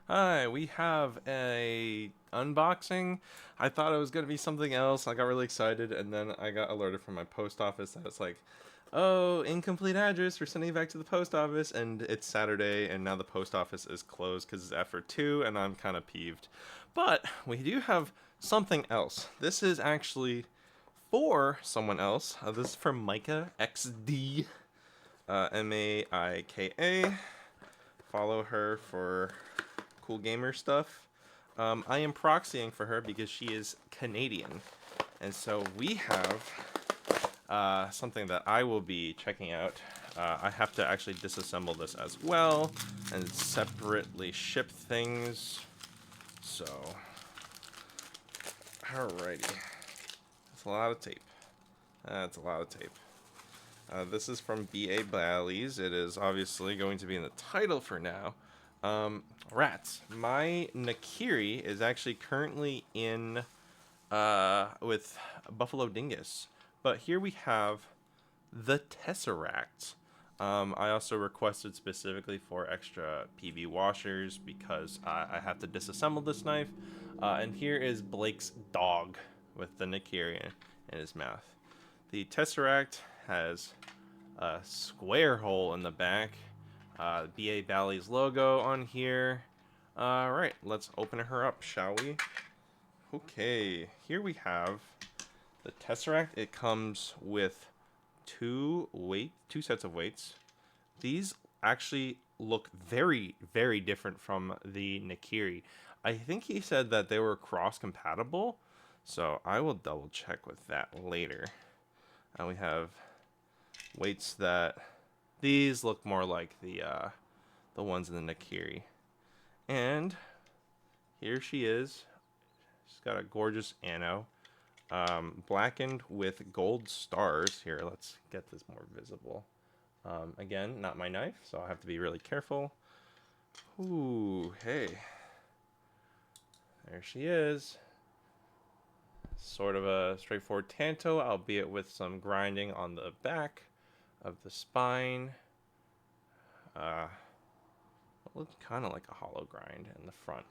Hi, we have a unboxing. I thought it was gonna be something else. I got really excited, and then I got alerted from my post office that it's like, "Oh, incomplete address. We're sending it back to the post office." And it's Saturday, and now the post office is closed because it's after 2, and I'm kind of peeved. But we do have something else. This is actually for someone else. This is from Micah XD, Maika. Follow her for cool gamer stuff. I am proxying for her because she is Canadian. And so we have something that I will be checking out. I have to actually disassemble this as well and separately ship things. So, alrighty. That's a lot of tape. That's a lot of tape. This is from Bali's. It is obviously going to be in the title for now. Rats. My Nakiri is actually currently in with Buffalo Dingus. But here we have the Tesseract. I also requested specifically for extra PV washers because I have to disassemble this knife. And here is Blake's dog with the Nakiri in his mouth. The Tesseract has a square hole in the back. BA Bali's logo on here. Alright, let's open her up, shall we? Okay, here we have the Tesseract. It comes with two sets of weights. These actually look very, very different from the Nakiri. I think he said that they were cross compatible, so I will double check with that later. And we have weights that these look more like the ones in the Nakiri. And here she is. She's got a gorgeous ano, blackened with gold stars. Here, let's get this more visible. Again, not my knife, so I have to be really careful. Ooh, hey. There she is. Sort of a straightforward tanto, albeit with some grinding on the back of the spine. It looks kind of like a hollow grind in the front.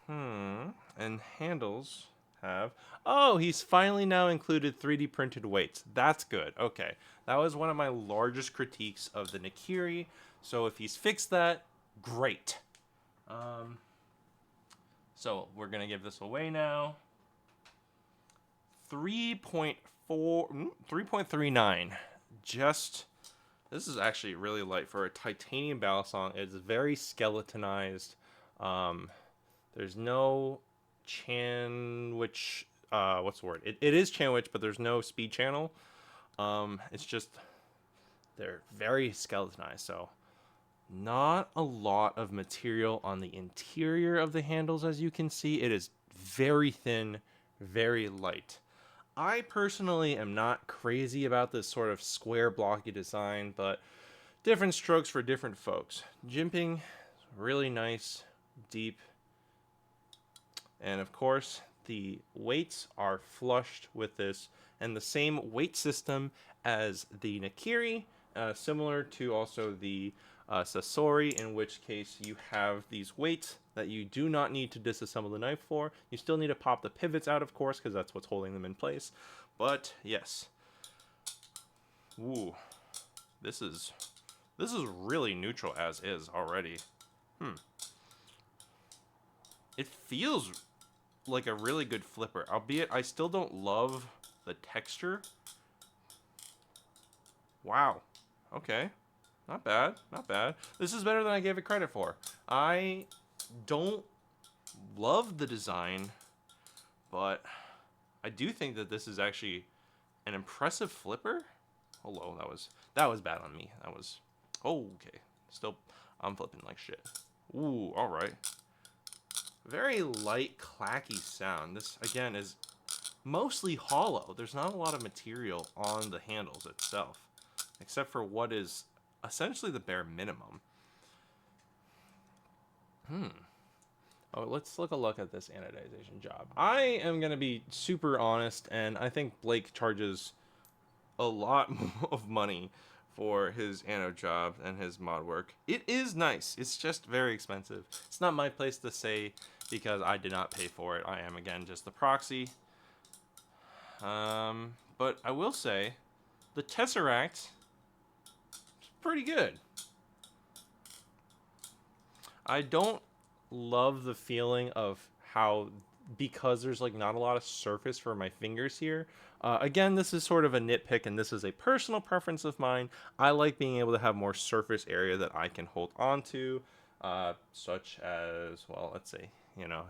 And handles have... Oh, he's finally now included 3D printed weights. That's good. Okay. That was one of my largest critiques of the Nakiri. So if he's fixed that, great. So we're going to give this away now. 3.39. Just... This is actually really light for a titanium Balisong. It's very skeletonized. There's no Chanwich. What's the word? It is Chanwich, but there's no speed channel. It's just they're very skeletonized. So not a lot of material on the interior of the handles, as you can see. It is very thin, very light. I personally am not crazy about this sort of square blocky design, but different strokes for different folks. Jimping, really nice, deep. And of course, the weights are flushed with this and the same weight system as the Nakiri, similar to also the Sasori, in which case you have these weights that you do not need to disassemble the knife for. You still need to pop the pivots out, of course, because that's what's holding them in place. But yes. Ooh. This is really neutral as is already. It feels like a really good flipper, albeit I still don't love the texture. Wow. Okay. Not bad. Not bad. This is better than I gave it credit for. I don't love the design, but I do think that this is actually an impressive flipper. Hello, that was bad on me. That was okay. Still, I'm flipping like shit. Ooh, all right. Very light, clacky sound. This again is mostly hollow. There's not a lot of material on the handles itself, except for what is essentially the bare minimum. Oh, let's look at this anodization job. I am going to be super honest, and I think Blake charges a lot of money for his anode job and his mod work. It is nice. It's just very expensive. It's not my place to say because I did not pay for it. I am, again, just the proxy. But I will say the Tesseract is pretty good. I don't love the feeling of how, because there's like not a lot of surface for my fingers here. Again, this is sort of a nitpick, and this is a personal preference of mine. I like being able to have more surface area that I can hold on to, such as, well, let's see,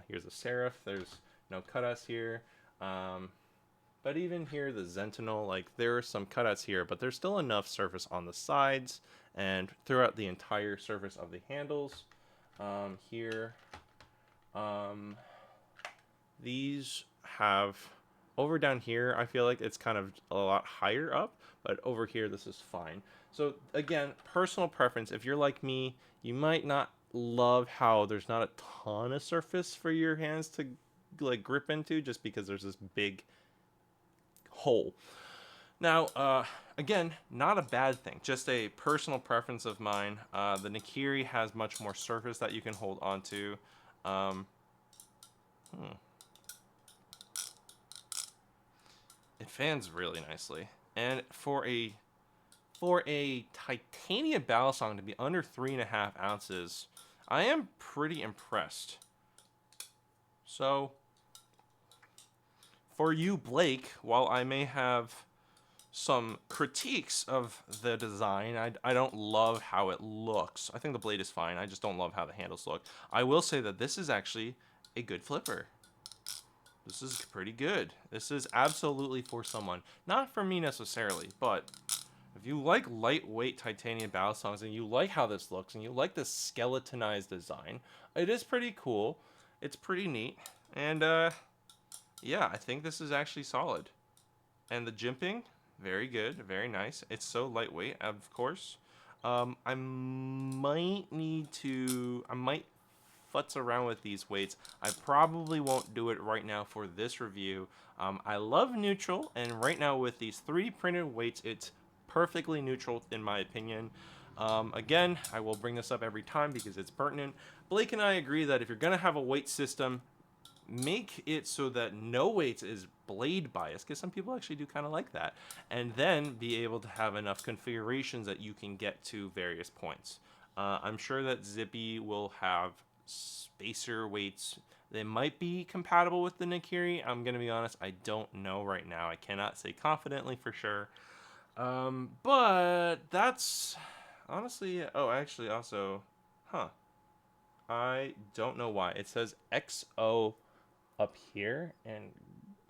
here's a serif. There's no cutouts here. But even here, the Sentinel, like, there are some cutouts here, but there's still enough surface on the sides and throughout the entire surface of the handles. Here, these have, over down here, I feel like it's kind of a lot higher up, but over here, this is fine. So again, personal preference. If you're like me, you might not love how there's not a ton of surface for your hands to like grip into, just because there's this big hole. Now, again, not a bad thing, just a personal preference of mine. The Nakiri has much more surface that you can hold onto. It fans really nicely. And for a titanium Balisong to be under 3.5 ounces, I am pretty impressed. So, for you, Blake, while I may have some critiques of the design, I don't love how it looks. I think the blade is fine. I just don't love how the handles look. I will say that this is actually a good flipper. This is pretty good. This is absolutely for someone. Not for me necessarily, but if you like lightweight titanium Balisongs and you like how this looks and you like this skeletonized design, it is pretty cool. It's pretty neat. And yeah, I think this is actually solid. And the jimping, very good, very nice. It's so lightweight, of course. I might futz around with these weights. I probably won't do it right now for this review. I love neutral, and right now with these 3 printed weights, it's perfectly neutral in my opinion. Again, I will bring this up every time because it's pertinent. Blake and I agree that if you're going to have a weight system, make it so that no weights is blade bias, because some people actually do kind of like that, and then be able to have enough configurations that you can get to various points. I'm sure that Zippy will have spacer weights. They might be compatible with the Nakiri. I'm going to be honest, I don't know right now. I cannot say confidently for sure. But that's honestly, oh, actually also, I don't know why. It says XO up here, and,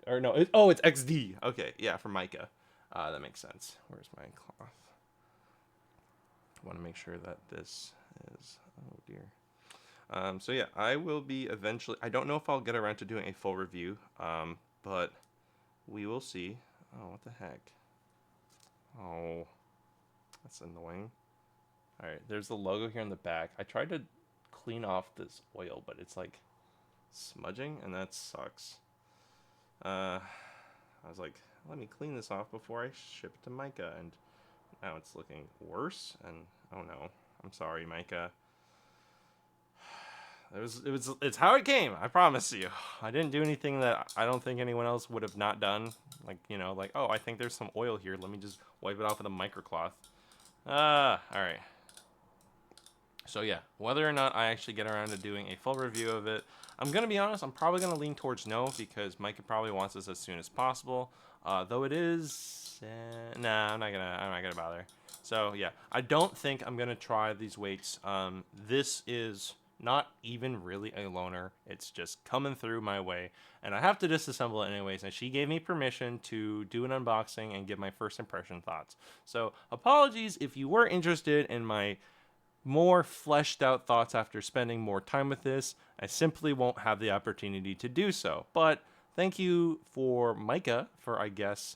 or no, it's XD. Okay, yeah, for mica. That makes sense. Where's my cloth? I want to make sure that this is, oh dear. So yeah, I will be eventually, I don't know if I'll get around to doing a full review, but we will see. Oh, what the heck? Oh, that's annoying. Alright, there's the logo here in the back. I tried to clean off this oil, but it's like smudging, and that sucks. I was like, let me clean this off before I ship it to Micah, and now it's looking worse, and oh no. I'm sorry, Micah. It's how it came, I promise you. I didn't do anything that I don't think anyone else would have not done. Like, like, oh, I think there's some oil here. Let me just wipe it off with a microcloth. Alright. So yeah, whether or not I actually get around to doing a full review of it, I'm going to be honest, I'm probably going to lean towards no, because Micah probably wants this as soon as possible. Though it is, nah, I'm not gonna bother. So yeah, I don't think I'm gonna try these weights. This is not even really a loaner. It's just coming through my way, and I have to disassemble it anyways, and she gave me permission to do an unboxing and give my first impression thoughts. So apologies if you were interested in my more fleshed out thoughts after spending more time with this. I simply won't have the opportunity to do so. But thank you for Micah for, I guess,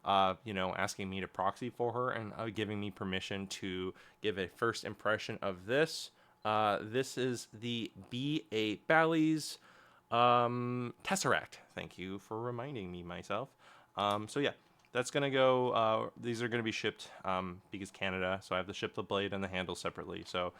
asking me to proxy for her and giving me permission to give a first impression of this. This is the B.A. Bally's Tesseract. Thank you for reminding me myself. So yeah, that's going to go, these are going to be shipped because Canada, so I have to ship the blade and the handle separately. So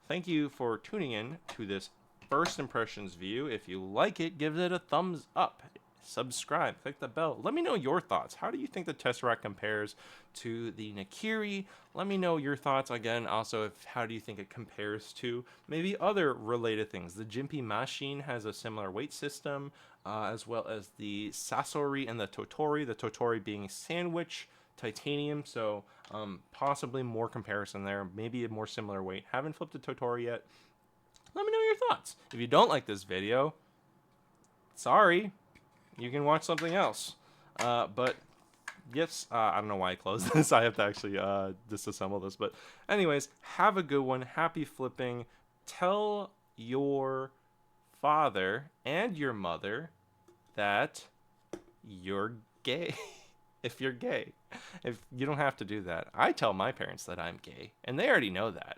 thank you for tuning in to this first impressions view. If you like it, give it a thumbs up. Subscribe, click the bell. Let me know your thoughts. How do you think the Tesseract compares to the Nakiri? Let me know your thoughts again. Also, how do you think it compares to maybe other related things? The Jimpy machine has a similar weight system, as well as the Sasori and the Totori. The Totori being sandwich titanium, so possibly more comparison there. Maybe a more similar weight. Haven't flipped a Totori yet. Let me know your thoughts. If you don't like this video, sorry. You can watch something else. But yes, I don't know why I closed this. I have to actually disassemble this. But anyways, have a good one. Happy flipping. Tell your father and your mother that you're gay. If you're gay. If you don't have to do that. I tell my parents that I'm gay, and they already know that.